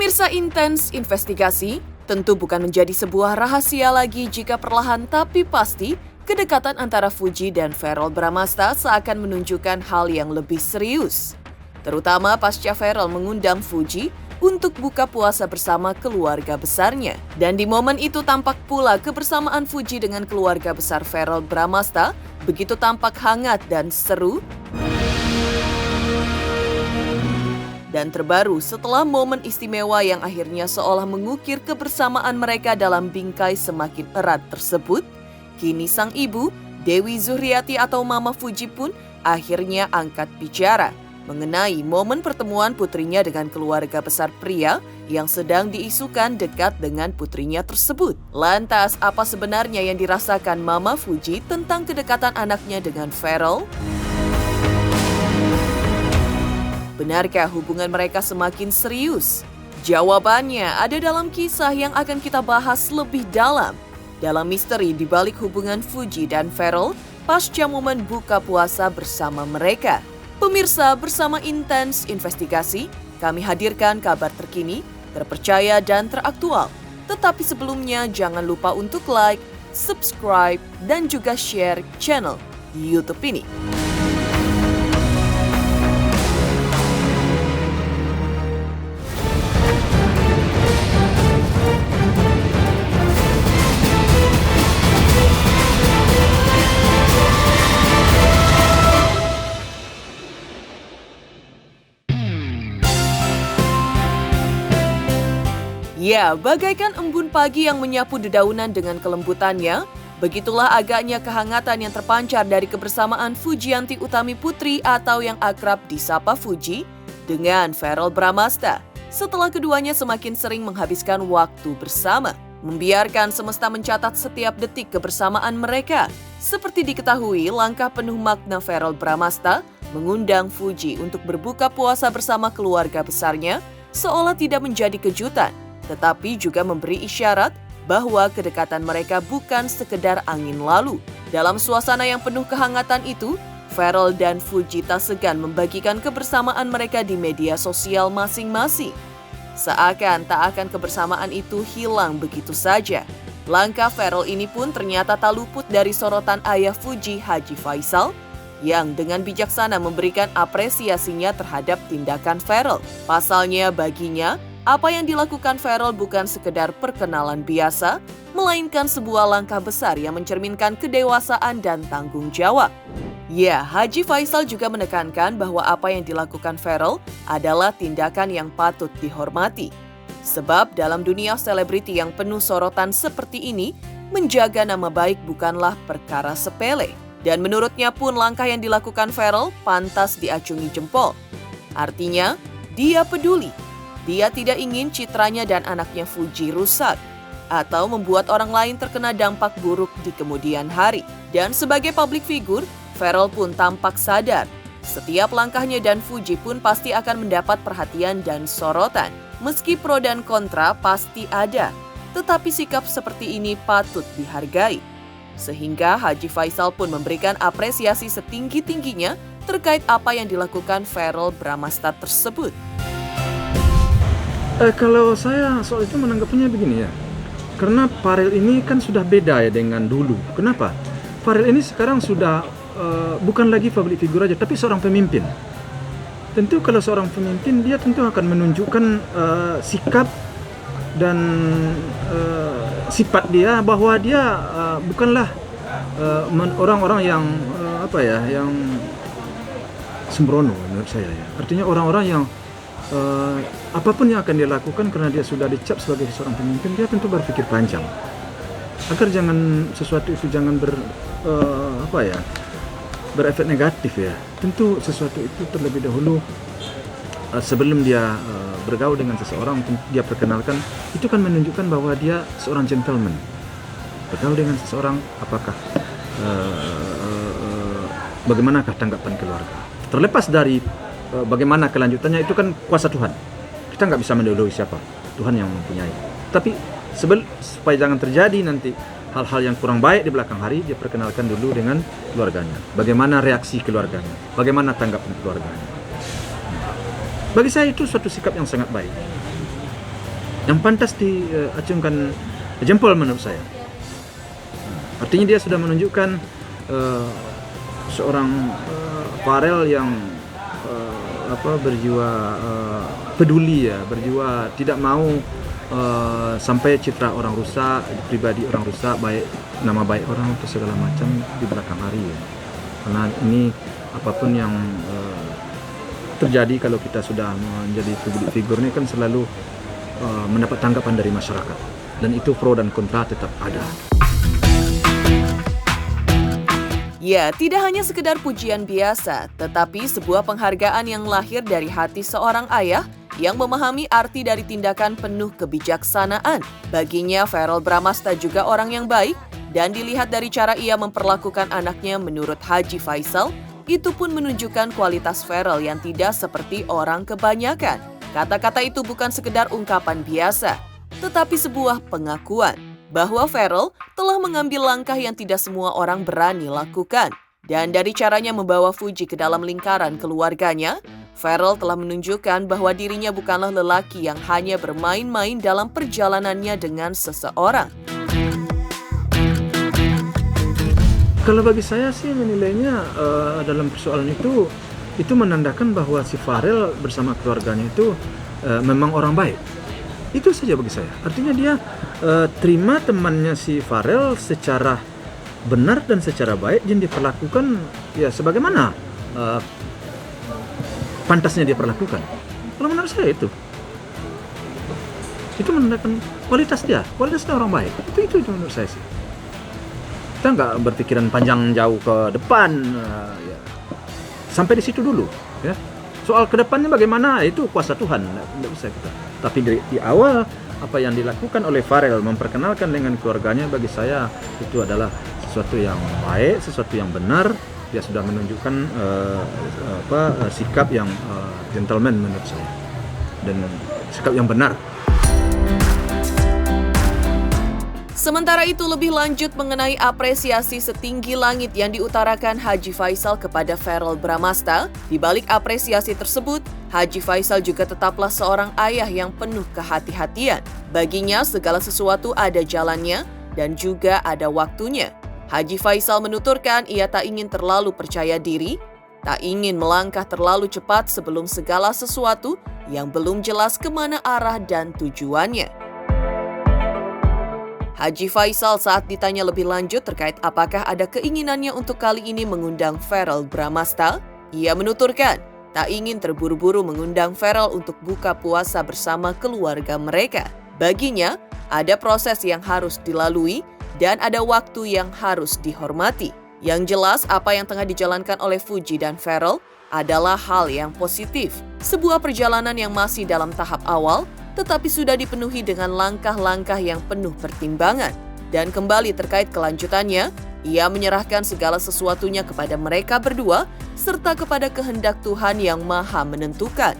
Pemirsa Intens Investigasi, tentu bukan menjadi sebuah rahasia lagi jika perlahan tapi pasti kedekatan antara Fuji dan Verrell Bramasta seakan menunjukkan hal yang lebih serius. Terutama pasca Verrell mengundang Fuji untuk buka puasa bersama keluarga besarnya. Dan di momen itu tampak pula kebersamaan Fuji dengan keluarga besar Verrell Bramasta begitu tampak hangat dan seru. Dan terbaru setelah momen istimewa yang akhirnya seolah mengukir kebersamaan mereka dalam bingkai semakin erat tersebut, kini sang ibu, Dewi Zuhriati atau Mama Fuji pun akhirnya angkat bicara mengenai momen pertemuan putrinya dengan keluarga besar pria yang sedang diisukan dekat dengan putrinya tersebut. Lantas, apa sebenarnya yang dirasakan Mama Fuji tentang kedekatan anaknya dengan Verrell? Benarkah hubungan mereka semakin serius? Jawabannya ada dalam kisah yang akan kita bahas lebih dalam misteri di balik hubungan Fuji dan Verrell pasca momen buka puasa bersama mereka. Pemirsa, bersama Intens Investigasi, kami hadirkan kabar terkini, terpercaya dan teraktual. Tetapi sebelumnya jangan lupa untuk like, subscribe, dan juga share channel YouTube ini. Ya, bagaikan embun pagi yang menyapu dedaunan dengan kelembutannya, begitulah agaknya kehangatan yang terpancar dari kebersamaan Fujianti Utami Putri atau yang akrab disapa Fuji dengan Verrell Bramasta setelah keduanya semakin sering menghabiskan waktu bersama, membiarkan semesta mencatat setiap detik kebersamaan mereka. Seperti diketahui, langkah penuh makna Verrell Bramasta mengundang Fuji untuk berbuka puasa bersama keluarga besarnya seolah tidak menjadi kejutan, tetapi juga memberi isyarat bahwa kedekatan mereka bukan sekedar angin lalu. Dalam suasana yang penuh kehangatan itu, Verrell dan Fuji tak segan membagikan kebersamaan mereka di media sosial masing-masing. Seakan tak akan kebersamaan itu hilang begitu saja. Langkah Verrell ini pun ternyata tak luput dari sorotan ayah Fuji, Haji Faisal, yang dengan bijaksana memberikan apresiasinya terhadap tindakan Verrell. Pasalnya baginya, apa yang dilakukan Verrell bukan sekedar perkenalan biasa, melainkan sebuah langkah besar yang mencerminkan kedewasaan dan tanggung jawab. Ya, Haji Faisal juga menekankan bahwa apa yang dilakukan Verrell adalah tindakan yang patut dihormati. Sebab dalam dunia selebriti yang penuh sorotan seperti ini, menjaga nama baik bukanlah perkara sepele. Dan menurutnya pun langkah yang dilakukan Verrell pantas diacungi jempol. Artinya, dia peduli. Dia tidak ingin citranya dan anaknya Fuji rusak atau membuat orang lain terkena dampak buruk di kemudian hari. Dan sebagai public figure, Verrell pun tampak sadar. Setiap langkahnya dan Fuji pun pasti akan mendapat perhatian dan sorotan. Meski pro dan kontra pasti ada, tetapi sikap seperti ini patut dihargai. Sehingga Haji Faisal pun memberikan apresiasi setinggi-tingginya terkait apa yang dilakukan Verrell Bramasta tersebut. Kalau saya soal itu menanggapinya begini ya, karena Farel ini kan sudah beda ya dengan dulu. Kenapa? Farel ini sekarang sudah bukan lagi public figure aja, tapi seorang pemimpin. Tentu kalau seorang pemimpin, dia tentu akan menunjukkan sikap dan sifat dia bahwa dia bukanlah orang-orang yang yang sembrono menurut saya ya. Artinya orang-orang yang apapun yang akan dia lakukan karena dia sudah dicap sebagai seorang pemimpin, dia tentu berpikir panjang agar sesuatu itu jangan berefek negatif ya. Tentu sesuatu itu terlebih dahulu sebelum dia bergaul dengan seseorang, dia perkenalkan, itu kan menunjukkan bahwa dia seorang gentleman. Bergaul dengan seseorang, apakah bagaimanakah tanggapan keluarga, terlepas dari bagaimana kelanjutannya, itu kan kuasa Tuhan. Kita nggak bisa mendahului siapa, Tuhan yang mempunyai. Tapi supaya jangan terjadi nanti hal-hal yang kurang baik di belakang hari, dia perkenalkan dulu dengan keluarganya. Bagaimana reaksi keluarganya, bagaimana tanggapan keluarganya. Bagi saya itu suatu sikap yang sangat baik. yang pantas diacungkan jempol menurut saya. Artinya dia sudah menunjukkan seorang Farel yang berjiwa peduli ya, berjiwa tidak mau sampai citra orang rusak, pribadi orang rusak, baik nama baik orang atau segala macam di belakang hari ya. Karena ini apapun yang terjadi kalau kita sudah menjadi public figure ini kan selalu mendapat tanggapan dari masyarakat, dan itu pro dan kontra tetap ada. Ya, tidak hanya sekedar pujian biasa, tetapi sebuah penghargaan yang lahir dari hati seorang ayah yang memahami arti dari tindakan penuh kebijaksanaan. Baginya, Verrel Bramasta juga orang yang baik, dan dilihat dari cara ia memperlakukan anaknya menurut Haji Faisal, itu pun menunjukkan kualitas Verrel yang tidak seperti orang kebanyakan. Kata-kata itu bukan sekedar ungkapan biasa, tetapi sebuah pengakuan bahwa Verrel telah mengambil langkah yang tidak semua orang berani lakukan. Dan dari caranya membawa Fuji ke dalam lingkaran keluarganya, Verrel telah menunjukkan bahwa dirinya bukanlah lelaki yang hanya bermain-main dalam perjalanannya dengan seseorang. Kalau bagi saya sih menilainya dalam persoalan itu menandakan bahwa si Farel bersama keluarganya itu memang orang baik. Itu saja bagi saya. Artinya dia terima temannya si Farel secara benar dan secara baik, dan diperlakukan ya sebagaimana pantasnya dia perlakukan. Kalau menurut saya itu menandakan kualitas dia orang baik. Itu menurut saya sih. Kita nggak berpikiran panjang jauh ke depan, ya. Sampai di situ dulu, ya. Soal kedepannya bagaimana itu kuasa Tuhan, nggak bisa kita. Tapi di awal apa yang dilakukan oleh Farel memperkenalkan dengan keluarganya, bagi saya itu adalah sesuatu yang baik, sesuatu yang benar. Dia sudah menunjukkan sikap yang gentleman menurut saya, dan sikap yang benar. Sementara itu, lebih lanjut mengenai apresiasi setinggi langit yang diutarakan Haji Faisal kepada Verrel Bramasta, di balik apresiasi tersebut, Haji Faisal juga tetaplah seorang ayah yang penuh kehati-hatian. Baginya, segala sesuatu ada jalannya dan juga ada waktunya. Haji Faisal menuturkan ia tak ingin terlalu percaya diri, tak ingin melangkah terlalu cepat sebelum segala sesuatu yang belum jelas kemana arah dan tujuannya. Haji Faisal saat ditanya lebih lanjut terkait apakah ada keinginannya untuk kali ini mengundang Verrel Bramasta, ia menuturkan tak ingin terburu-buru mengundang Verrel untuk buka puasa bersama keluarga mereka. Baginya, ada proses yang harus dilalui dan ada waktu yang harus dihormati. Yang jelas, apa yang tengah dijalankan oleh Fuji dan Verrel adalah hal yang positif. Sebuah perjalanan yang masih dalam tahap awal, tetapi sudah dipenuhi dengan langkah-langkah yang penuh pertimbangan. Dan kembali terkait kelanjutannya, ia menyerahkan segala sesuatunya kepada mereka berdua, serta kepada kehendak Tuhan yang Maha Menentukan.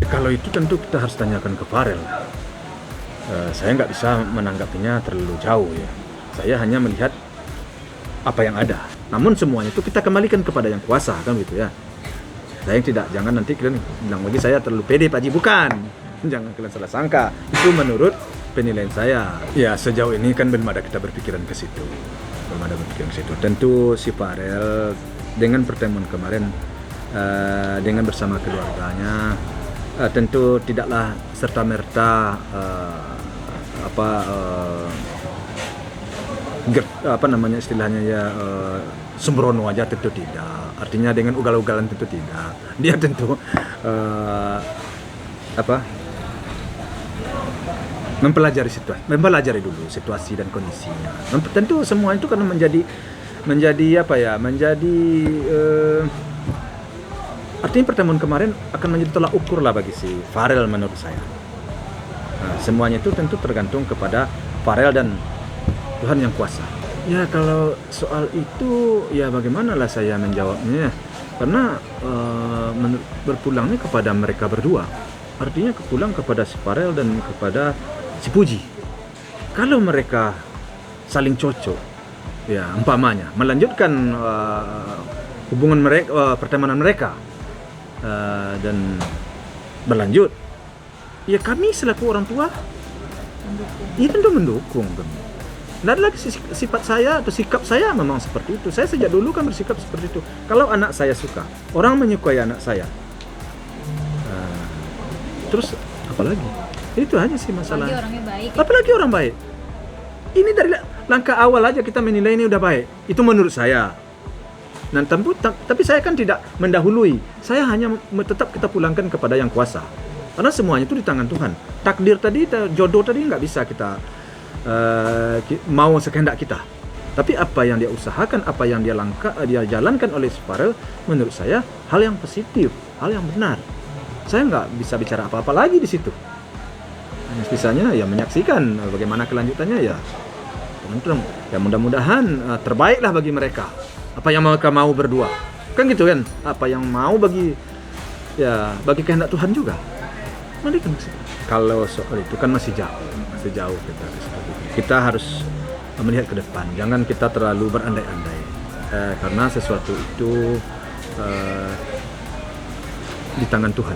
Kalau itu tentu kita harus tanyakan ke Farel. Saya nggak bisa menanggapinya terlalu jauh ya. Saya hanya melihat apa yang ada. Namun semuanya itu kita kembalikan kepada yang kuasa, kan gitu ya. Saya tidak, jangan nanti kalian bilang lagi saya terlalu pede Pak Haji, bukan. Jangan kalian salah sangka. Itu menurut penilaian saya. Ya sejauh ini kan belum ada kita berpikiran ke situ. Tentu si Farel dengan pertemuan kemarin dengan bersama keluarganya tentu tidaklah serta-merta sembrono aja, tentu tidak. Artinya dengan ugal-ugalan tentu tidak. Dia tentu mempelajari dulu situasi dan kondisinya. Tentu semua itu karena artinya pertemuan kemarin akan menjadi tolak ukur lah bagi si Farel menurut saya. Nah, semuanya itu tentu tergantung kepada Farel dan Tuhan yang kuasa. Ya kalau soal itu ya bagaimanalah saya menjawabnya, karena berpulangnya kepada mereka berdua, artinya kepulang kepada si Farel dan kepada si Fuji. Kalau mereka saling cocok, ya umpamanya melanjutkan hubungan mereka, pertemanan mereka dan berlanjut, ya kami selaku orang tua ya tentu mendukung. Tidak ada lagi sifat saya atau sikap saya memang seperti itu. Saya sejak dulu kan bersikap seperti itu. Kalau anak saya suka, orang menyukai anak saya, terus apalagi? Itu aja sih masalahnya. Apalagi orangnya baik. Apalagi orang baik. Ini dari langkah awal aja kita menilai ini udah baik. Itu menurut saya. Dan tapi saya kan tidak mendahului. Saya hanya tetap kita pulangkan kepada yang kuasa. Karena semuanya itu di tangan Tuhan. Takdir tadi, jodoh tadi nggak bisa kita mau sekehendak kita. Tapi apa yang dia usahakan, apa yang dia jalankan oleh Farel, menurut saya hal yang positif, hal yang benar. Saya nggak bisa bicara apa-apa lagi di situ. Hanya sisanya ya menyaksikan bagaimana kelanjutannya ya. Teman-teman, ya mudah-mudahan terbaiklah bagi mereka. Apa yang mereka mau berdua. Kan gitu kan? Apa yang mau bagi kehendak Tuhan juga. Mari kan. Kalau soal itu kan masih jauh kita harus melihat ke depan. Jangan kita terlalu berandai-andai. Karena sesuatu itu di tangan Tuhan.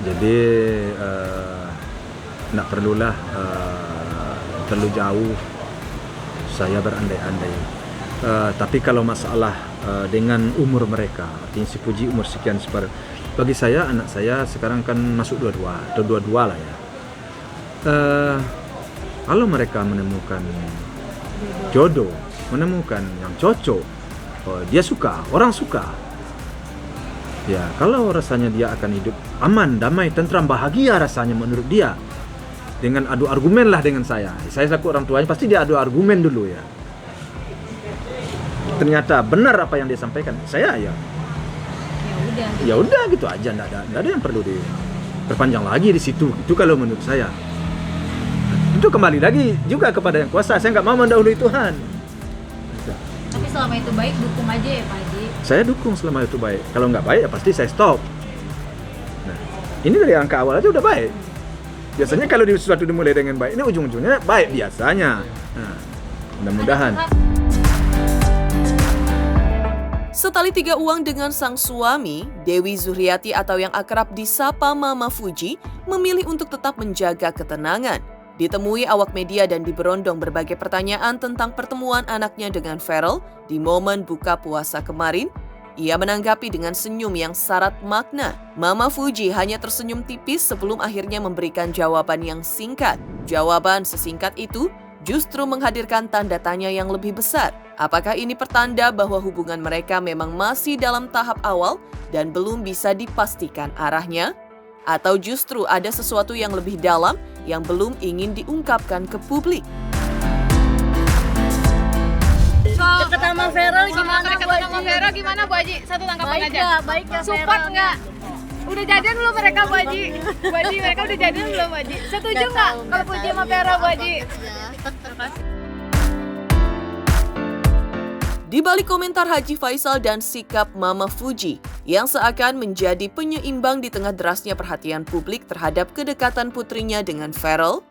Jadi tidak perlulah terlalu jauh saya berandai-andai. Tapi kalau masalah dengan umur mereka, artinya si Puji umur sekian bagi saya anak saya sekarang kan masuk 22 atau 22 lah ya. Kalau mereka menemukan jodoh, menemukan yang cocok, dia suka, orang suka. Ya, kalau rasanya dia akan hidup aman, damai, tentram, bahagia rasanya menurut dia. Dengan adu argumen lah dengan saya. Saya selaku orang tuanya pasti dia adu argumen dulu ya. Ternyata benar apa yang dia sampaikan. Saya ya udah gitu aja, enggak ada yang perlu diperpanjang lagi di situ. Itu kalau menurut saya. Itu kembali lagi juga kepada yang kuasa. Saya nggak mau mendahului Tuhan. Tapi selama itu baik, dukung aja ya Pak Haji. Saya dukung selama itu baik. Kalau nggak baik ya pasti saya stop. Nah, ini dari angka awal aja udah baik. Biasanya kalau sesuatu dimulai dengan baik, ini ujung-ujungnya baik biasanya. Nah, mudah-mudahan. Setali 3 uang dengan sang suami, Dewi Zuhriati atau yang akrab disapa Mama Fuji memilih untuk tetap menjaga ketenangan. Ditemui awak media dan diberondong berbagai pertanyaan tentang pertemuan anaknya dengan Farel di momen buka puasa kemarin, ia menanggapi dengan senyum yang syarat makna. Mama Fuji hanya tersenyum tipis sebelum akhirnya memberikan jawaban yang singkat. Jawaban sesingkat itu justru menghadirkan tanda tanya yang lebih besar. Apakah ini pertanda bahwa hubungan mereka memang masih dalam tahap awal dan belum bisa dipastikan arahnya? Atau justru ada sesuatu yang lebih dalam yang belum ingin diungkapkan ke publik? Deket sama Farel gimana Bu Haji? Satu tanggapan baik aja. Baik gak Support nggak? Udah jadian belum mereka Bu Haji? Bu Haji, mereka udah jadian belum Bu Haji? Setuju nggak kalau Puji sama Farel Bu Haji? Di balik komentar Haji Faisal dan sikap Mama Fuji yang seakan menjadi penyeimbang di tengah derasnya perhatian publik terhadap kedekatan putrinya dengan Farel,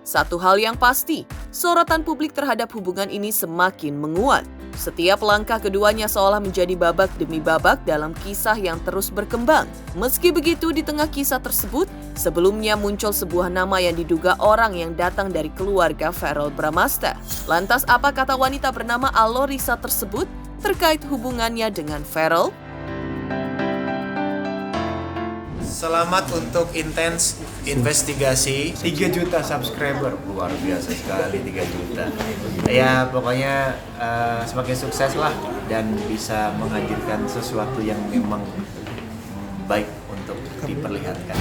satu hal yang pasti, sorotan publik terhadap hubungan ini semakin menguat. Setiap langkah keduanya seolah menjadi babak demi babak dalam kisah yang terus berkembang. Meski begitu, di tengah kisah tersebut, sebelumnya muncul sebuah nama yang diduga orang yang datang dari keluarga Farel Bramasta. Lantas apa kata wanita bernama Alorisa tersebut terkait hubungannya dengan Farel? Selamat untuk intens investigasi 3 juta subscriber, luar biasa sekali 3 juta. Ya pokoknya semakin sukses lah dan bisa menghadirkan sesuatu yang memang baik untuk diperlihatkan.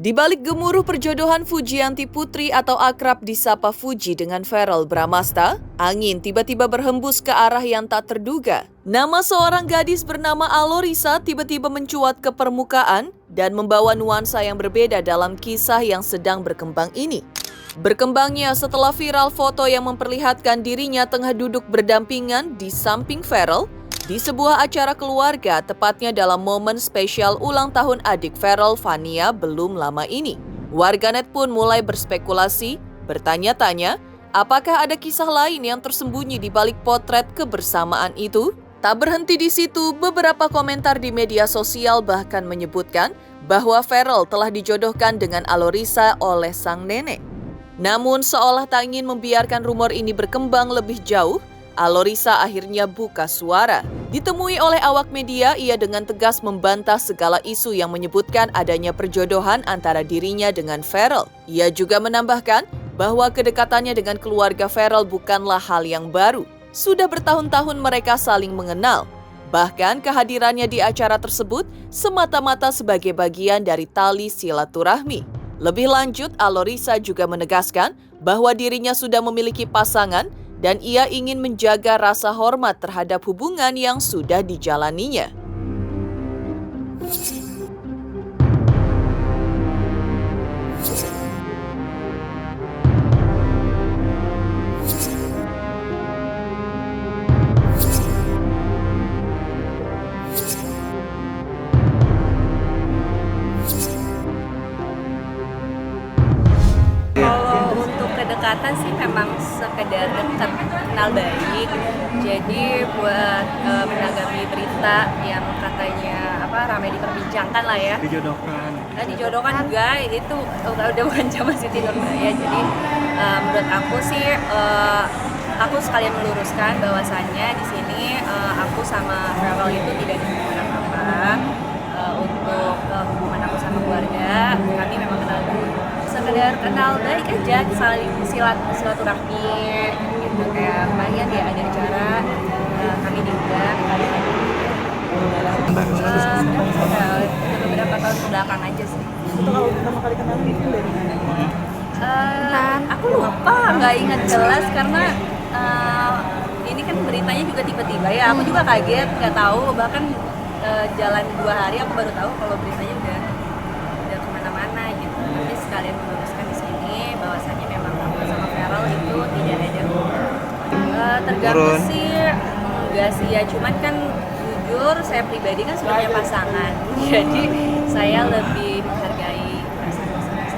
Di balik gemuruh perjodohan Fujianti Putri atau akrab disapa Fuji dengan Farel Bramasta, angin tiba-tiba berhembus ke arah yang tak terduga. Nama seorang gadis bernama Alorisa tiba-tiba mencuat ke permukaan dan membawa nuansa yang berbeda dalam kisah yang sedang berkembang ini. Berkembangnya setelah viral foto yang memperlihatkan dirinya tengah duduk berdampingan di samping Farel, di sebuah acara keluarga, tepatnya dalam momen spesial ulang tahun adik Farel, Vania, belum lama ini. Warganet pun mulai berspekulasi, bertanya-tanya, Apakah ada kisah lain yang tersembunyi di balik potret kebersamaan itu? Tak berhenti di situ, beberapa komentar di media sosial bahkan menyebutkan bahwa Ferrell telah dijodohkan dengan Alorisa oleh sang nenek. Namun seolah tak ingin membiarkan rumor ini berkembang lebih jauh, Alorisa akhirnya buka suara. Ditemui oleh awak media, ia dengan tegas membantah segala isu yang menyebutkan adanya perjodohan antara dirinya dengan Ferrell. Ia juga menambahkan bahwa kedekatannya dengan keluarga Ferrell bukanlah hal yang baru. Sudah bertahun-tahun mereka saling mengenal. Bahkan kehadirannya di acara tersebut semata-mata sebagai bagian dari tali silaturahmi. Lebih lanjut, Alorisa juga menegaskan bahwa dirinya sudah memiliki pasangan dan ia ingin menjaga rasa hormat terhadap hubungan yang sudah dijalaninya. Kalau untuk kedekatan sih memang sekedar dekat, kenal baik. Jadi buat menanggapi berita yang katanya ramai diperbincangkan lah ya. Dijodohkan juga itu udah bukan zaman Siti Nurbaya. Jadi menurut aku sih aku sekalian meluruskan bahwasannya di sini aku sama Ferrell itu tidak ada hubungan apa-apa. Untuk hubungan aku sama keluarga, kami memang sekedar kenal baik aja, saling silaturahmi gitu, kayak kemarin ya ada acara kami diundang beberapa tahun kebelakang aja sih. Itu kalau pertama kali kenal itu dari mana? Aku lupa, nggak ingat jelas karena ini kan beritanya juga tiba-tiba ya, aku juga kaget, nggak tahu, bahkan jalan 2 hari aku baru tahu kalau beritanya udah kemana-mana gitu. Tapi sekalian meluruskan di sini bahwasannya memang aku sama Ferrell itu tidak ada terganggu sih, enggak sih ya, cuman kan jujur saya pribadi kan sudah punya pasangan, jadi saya lebih menghargai pasangan.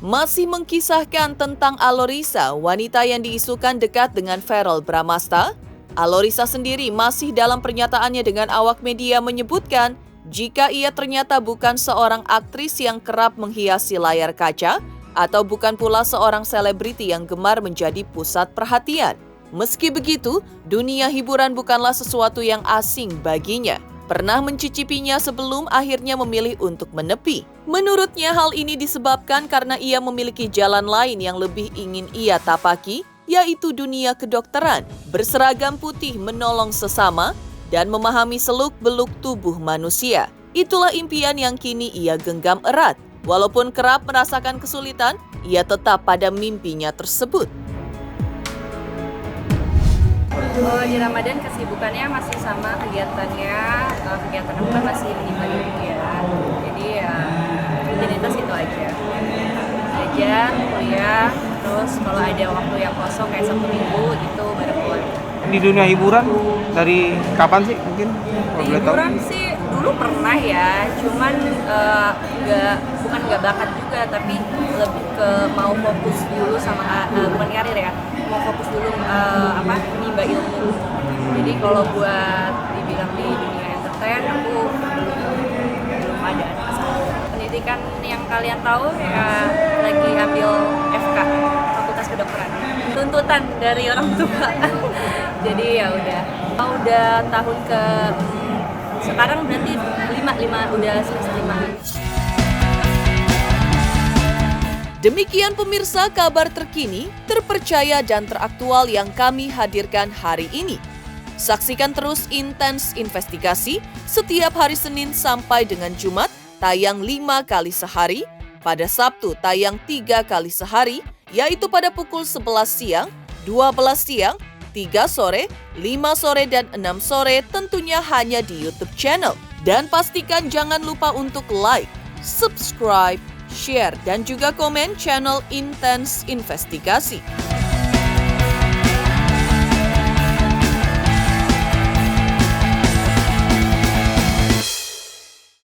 Masih mengkisahkan tentang Alorisa, wanita yang diisukan dekat dengan Ferrell Bramasta, Alorisa sendiri masih dalam pernyataannya dengan awak media menyebutkan jika ia ternyata bukan seorang aktris yang kerap menghiasi layar kaca atau bukan pula seorang selebriti yang gemar menjadi pusat perhatian. Meski begitu, dunia hiburan bukanlah sesuatu yang asing baginya. Pernah mencicipinya sebelum akhirnya memilih untuk menepi. Menurutnya hal ini disebabkan karena ia memiliki jalan lain yang lebih ingin ia tapaki, yaitu dunia kedokteran, berseragam putih menolong sesama, dan memahami seluk-beluk tubuh manusia. Itulah impian yang kini ia genggam erat. Walaupun kerap merasakan kesulitan, ia tetap pada mimpinya tersebut. Di Ramadan kesibukannya masih sama kegiatannya, kegiatan aku kan masih menimba ilmu ya. Jadi ya rutinitas itu aja. Belajar, kuliah, terus kalau ada waktu yang kosong kayak Sabtu Minggu gitu baru keluar. Di dunia hiburan dari kapan sih mungkin? Hiburan sih dulu pernah ya, cuman bukan nggak bakat juga, tapi lebih ke mau fokus dulu sama bukan karir ya, mau fokus dulu menimba ilmu. Jadi kalau buat dibilang di dunia entertain aku belum ada. Pendidikan yang kalian tahu ya lagi ambil FK, Fakultas Kedokteran. Tuntutan dari orang tua. Jadi ya udah tahun ke sekarang berarti 5 udah semester 5. Demikian pemirsa kabar terkini, terpercaya dan teraktual yang kami hadirkan hari ini. Saksikan terus Intens Investigasi setiap hari Senin sampai dengan Jumat tayang 5 kali sehari, pada Sabtu tayang 3 kali sehari, yaitu pada pukul 11 siang, 12 siang, 3 sore, 5 sore, dan 6 sore tentunya hanya di YouTube channel. Dan pastikan jangan lupa untuk like, subscribe, share, dan juga komen channel Intens Investigasi.